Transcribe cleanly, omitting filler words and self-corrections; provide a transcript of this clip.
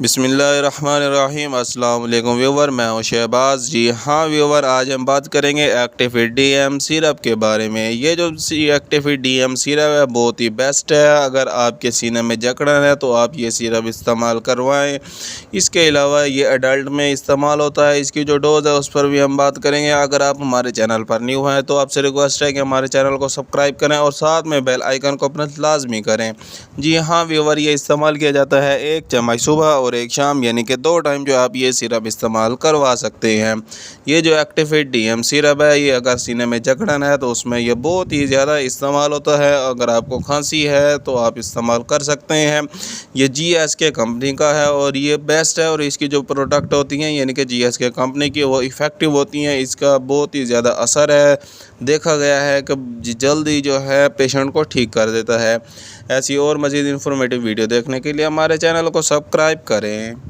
बिस्मिल्लाहिर्रहमानिर्रहीम। अस्सलाम वालेकुम व्यूवर, मैं हूं शहबाज। जी हाँ व्यूवर, आज हम बात करेंगे एक्टिफिट डीएम सिरप के बारे में। ये जो एक्टिफिट डीएम सिरप है बहुत ही बेस्ट है। अगर आपके सीने में जकड़न है तो आप ये सिरप इस्तेमाल करवाएं। इसके अलावा ये अडल्ट में इस्तेमाल होता है। इसकी जो डोज़ है उस पर भी हम बात करेंगे। अगर आप हमारे चैनल पर न्यू हैं तो आपसे रिक्वेस्ट है कि हमारे चैनल को सब्सक्राइब करें और साथ में बेल आइकन को प्रेस लाजमी करें। जी हाँ व्यूवर, ये इस्तेमाल किया जाता है 1 चम्मच सुबह और 1 शाम, यानी कि 2 टाइम जो आप ये सिरप इस्तेमाल करवा सकते हैं। ये जो एक्टिफिट डीएम सिरप है, ये अगर सीने में जकड़न है तो उसमें ये बहुत ही ज़्यादा इस्तेमाल होता है। अगर आपको खांसी है तो आप इस्तेमाल कर सकते हैं। ये जीएसके कंपनी का है और ये बेस्ट है। और इसकी जो प्रोडक्ट होती हैं यानी कि जीएसके कंपनी की, वो इफ़ेक्टिव होती हैं। इसका बहुत ही ज़्यादा असर है, देखा गया है कि जल्दी जो है पेशेंट को ठीक कर देता है। ऐसी और मज़ीद इन्फॉर्मेटिव वीडियो देखने के लिए हमारे चैनल को सब्सक्राइब करें।